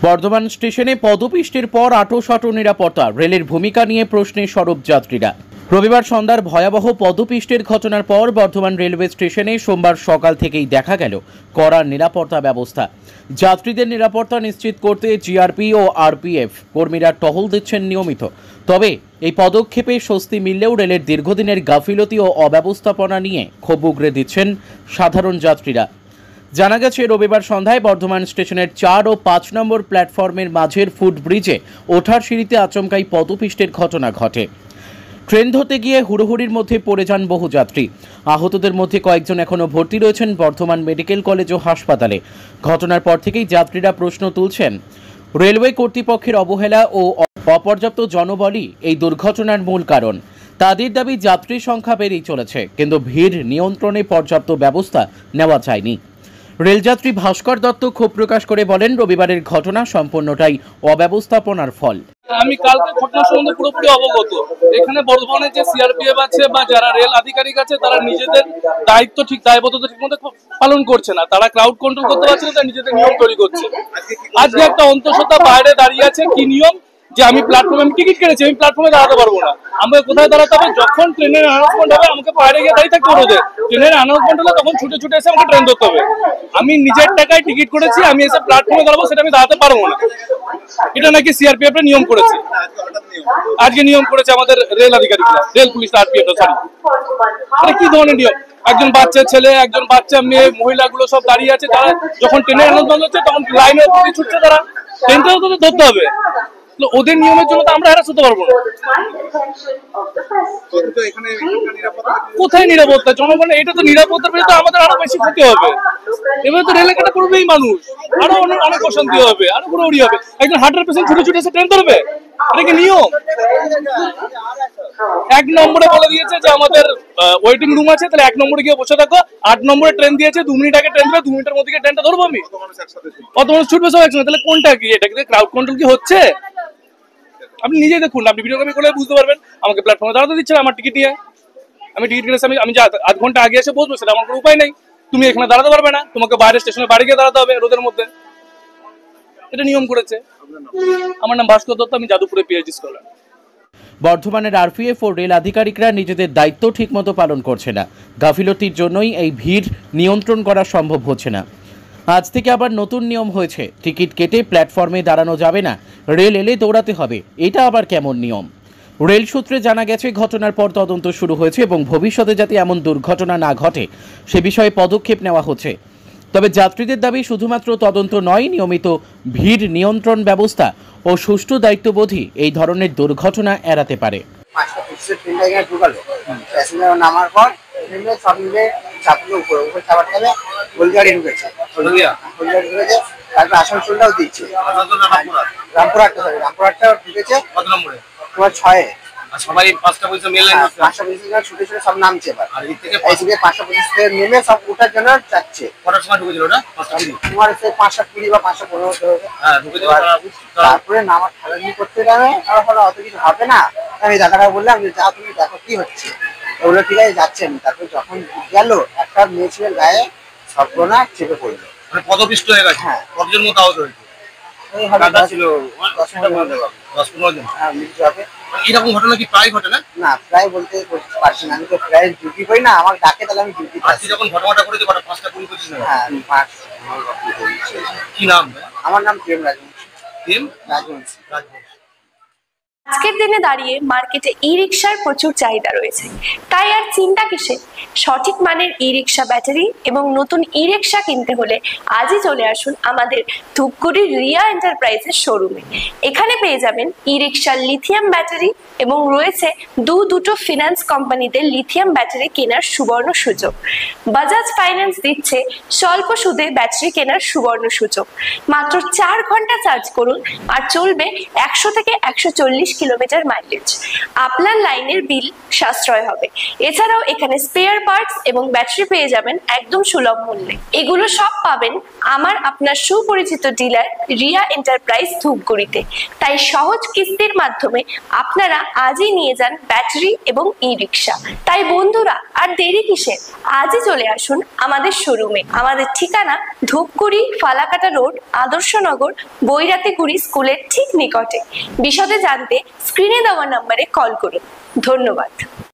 বর্ধমান স্টেশনে পদপিষ্টের পর আঁটোসাঁটো নিরাপত্তা, রেলের ভূমিকা নিয়ে প্রশ্নে সরব যাত্রীরা। রবিবার সন্ধ্যার ভয়াবহ পদপিষ্টের ঘটনার পর বর্ধমান রেলওয়ে স্টেশনে সোমবার সকাল থেকেই দেখা গেল কড়া নিরাপত্তা ব্যবস্থা। যাত্রীদের নিরাপত্তা নিশ্চিত করতে জিআরপি ও আরপিএফ কর্মীরা টহল দিচ্ছেন নিয়মিত। তবে এই পদক্ষেপে স্বস্তি মিললেও রেলের দীর্ঘদিনের গাফিলতি ও অব্যবস্থাপনা নিয়ে ক্ষোভ উগরে দিচ্ছেন সাধারণ যাত্রীরা। জানা গেছে, রবিবার সন্ধ্যায় বর্ধমান স্টেশনের 4 ও 5 নম্বর প্ল্যাটফর্মের মাঝের ফুটব্রিজে ওঠার সিঁড়িতে আচমকাই পদপিষ্টের ঘটনা ঘটে। ট্রেন ধরতে গিয়ে হুড়োহুড়ির মধ্যে পড়ে যান বহু যাত্রী। আহতদের মধ্যে কয়েকজন এখনও ভর্তি রয়েছেন বর্ধমান মেডিকেল কলেজ ও হাসপাতালে। ঘটনার পর থেকেই যাত্রীরা প্রশ্ন তুলছেন, রেলওয়ে কর্তৃপক্ষের অবহেলা ও অপর্যাপ্ত জনবলই এই দুর্ঘটনার মূল কারণ। তাদের দাবি, যাত্রীর সংখ্যা বেড়েই চলেছে, কিন্তু ভিড় নিয়ন্ত্রণে পর্যাপ্ত ব্যবস্থা নেওয়া যায়নি। রেলযাত্রী ভাস্কর দত্ত ক্ষোভ প্রকাশ করে বলেন, রবিবারের ঘটনা সম্পূর্ণটাই অব্যবস্থাপনার ফল। আমি কালকে ঘটনা সম্বন্ধে পুরোপুরি অবগত। এখানে বর্ধমানে যে সিআরপিএফ আছে বা যারা রেল আধিকারিক আছে, তারা নিজেদের দায়িত্ব দায়বদ্ধতা ঠিক মতো পালন করছে না। তারা ক্রাউড কন্ট্রোল করতে পারছে না, তারা নিজেদের নিয়ম তৈরি করছে। আজকে একটা অন্তঃসত্ত্বা বাইরে দাঁড়িয়ে আছে, কি নিয়ম যে আমি প্ল্যাটফর্মে টিকিট কেটেছি, আমি প্ল্যাটফর্মে দাঁড়াতে পারবো না। আমাকে কোথায় দাঁড়াতে হবে? যখন ট্রেনের অ্যানাউন্সমেন্ট হবে আমাকে বাইরে গিয়ে দাঁড়িয়ে থাকতে হবে। ট্রেনের অ্যানাউন্সমেন্ট হলে তখন ছুটে ছুটে এসে আমাকে ট্রেন ধরতে হবে। আমি নিজের টাকায় টিকিট করেছি, আমি এসে প্ল্যাটফর্মে দাঁড়াবো, সেটা আমি দাঁড়াতে পারবো না। এটা নাকি সিআরপিএফ এর নিয়ম করেছে, আজকে নিয়ম করেছে আমাদের রেল আধিকারিকরা, রেল পুলিশ আরপিএফ। সরি, এটা কি ধরনের নিয়ম? একজন বাচ্চা ছেলে, একজন বাচ্চা মেয়ে, মহিলাগুলো সব দাঁড়িয়ে আছে। তারা যখন ট্রেনের অ্যানাউন্সমেন্ট হচ্ছে তখন লাইনের উপরে ছুটছে, তারা ট্রেনটা ধরতে হবে। ওদের নিয়মের জন্য তো আমরা হ্যারাস হতে পারবো না। কোথায় নিরাপত্তা? জনগণের এটা তো নিরাপত্তার পেয়ে তো আমাদের আরো বেশি ক্ষতি হবে। এবারে তো রেল এলাকাটা করবেই মানুষ, আরো অনেক অশান্তি হবে, আরো ঘোরাঘুরি হবে। একজন হার্টের পেশেন্ট ছুটে ছুটে এসে ট্রেন ধরবে, এটা কি নিয়ম? 1 নম্বরে বলে দিয়েছে যে আমাদের ওয়েটিং রুম আছে, তাহলে 1 নম্বরে গিয়ে বসে থাকো। 8 নম্বরে ট্রেন দিয়েছে, 2 মিনিট আগে ট্রেন দেবে, 2 মিনিটের মধ্যে ট্রেনটা ধরবো আমি। কত মানুষ ছুটবে সব একসঙ্গে, তাহলে কোনটা কি? এটা কি ক্রাউড কন্ট্রোল কি হচ্ছে? আপনি নিজেই দেখুন, আপনি ভিডিও কপি করলে বুঝতে পারবেন। আমাকে প্ল্যাটফর্মে দাঁড়াতে দিচ্ছে না আমার টিকিট নিয়ে। আমি টিকিট কিনেছি, আমি যে আধ ঘন্টা আগে এসে বসবো, সেটা আমার কোনো উপায় নেই। তুমি এখানে দাঁড়াতে পারবে না, তোমাকে বাইরে স্টেশনে বাড়ি গিয়ে দাঁড়াতে হবে রোদের মধ্যে। এটা নিয়ম করেছে। আমার নাম ভাস্কর দত্ত, আমি যাদবপুরে পিএইচডি স্কলার। বর্ধমানের আরপিএফ ও রেল আধিকারিকরা নিজেদের দায়িত্ব ঠিকমতো পালন করছে না। গাফিলতির জন্যই এই ভিড় নিয়ন্ত্রণ করা সম্ভব হচ্ছে না। আজ থেকে আবার নতুন নিয়ম হয়েছে, টিকিট কেটে প্ল্যাটফর্মে দাঁড়ানো যাবে না, রেল এলে দৌড়াতে হবে। এটা আবার কেমন নিয়ম? রেল সূত্রে জানা গেছে, ঘটনার পর তদন্ত শুরু হয়েছে এবং ভবিষ্যতে যাতে এমন দুর্ঘটনা না ঘটে সে বিষয়ে পদক্ষেপ নেওয়া হচ্ছে। তবে যাত্রীদের দাবি, শুধুমাত্র তদন্ত নয়, নিয়মিত ভিড় নিয়ন্ত্রণ ব্যবস্থা ও সুষ্ঠু দায়িত্ববোধই এই ধরনের দুর্ঘটনা এড়াতে পারে। নামার পর সব মিলে চাপগুলো উপরে চাপার তবে হলদিয়ারি ঢুকেছে, তারপর আসানসোলটাও দিচ্ছে, রামপুরহাটটা ঢুকেছে। কত নম্বরে? তোমার 6-এ। সবাই 5টা পজিশন মিলে 5টা পজিশন ছুটে ছুটে সব নামছে। এবার এই থেকে 5টা পজিশনে নেমে সব ওঠার জন্য যাচ্ছে। কটার সময় ঢুকেছিল ওটা? 5:20। তোমার 5:20 বা 5:15 হতে হবে। হ্যাঁ, ঢুকেছিল। তারপরে নামার ঠালানি করতে যাবে, তারপরে অত কিছু হবে না। আমি দাদাটা বললাম যে যা, তুমি দেখো কি হচ্ছে। ওগুলো ঠিক আছে, যাচ্ছেন। তারপরে যখন গেল, একটা মেয়ে ছেলের গায়ে সবগুলো চেপে পড়লো, মানে পদপিষ্ট হয়ে গেছে। হ্যাঁ, কতজন মতো আহত হয়েছে? এরকম ঘটনা কি প্রায় ঘটে? না, প্রায় বলতে পারছি না। আমি তো প্রায় ডিউটি করি না, আমার ডাকে তাহলে আমি ডিউটি পাচ্ছি। যখন ঘটনাটা করেছে 5টা 20-25। হ্যাঁ, 5। কি নাম? আমার নাম প্রেম রাজবংশী। প্রেম রাজবংশী। আজকের দিনে দাঁড়িয়ে মার্কেটে ই রিক্সার প্রচুর চাহিদা রয়েছে, তাই আর চিন্তা কিসে? সঠিক মানের ই রিক্সা ব্যাটারি এবং নতুন ই রিক্সা কিনতে হলে আজই চলে আসুন আমাদের ধূপগুড়ির রিয়া এন্টারপ্রাইজের শোরুমে। এখানে পেয়ে যাবেন ই রিক্সার লিথিয়াম ব্যাটারি এবং রয়েছে দুটো ফিনান্স কোম্পানিতে লিথিয়াম ব্যাটারি কেনার সুবর্ণ সুযোগ। বাজাজ ফাইন্যান্স দিচ্ছে স্বল্প সুদে ব্যাটারি কেনার সুবর্ণ সুযোগ। মাত্র 4 ঘন্টা চার্জ করুন আর চলবে 100 থেকে 140 কিলোমিটার মাইলেজ। আপনার লাইনের বিল সাশ্রয় হবে। এছাড়াও এখানে স্পেয়ার পার্টস এবং ব্যাটারি পেয়ে যাবেন একদম সুলভ মূল্যে। এগুলো সব পাবেন আমার আপনার সুপরিচিত ডিলার রিয়া এন্টারপ্রাইজ ধূপগুড়িতে। তাই সহজ কিস্তির মাধ্যমে আপনারা আজই নিয়ে যান ব্যাটারি এবং ই রিক্সা। তাই বন্ধুরা আর দেরি কিসের, আজই চলে আসুন আমাদের শোরুমে। আমাদের ঠিকানা ধূপগুড়ি ফালাকাটা রোড, আদর্শনগর, বৈরাতিগুড়ি স্কুলের ঠিক নিকটে। বিশদে জানতে স্ক্রিনে দেওয়া নম্বরে কল করুন। ধন্যবাদ।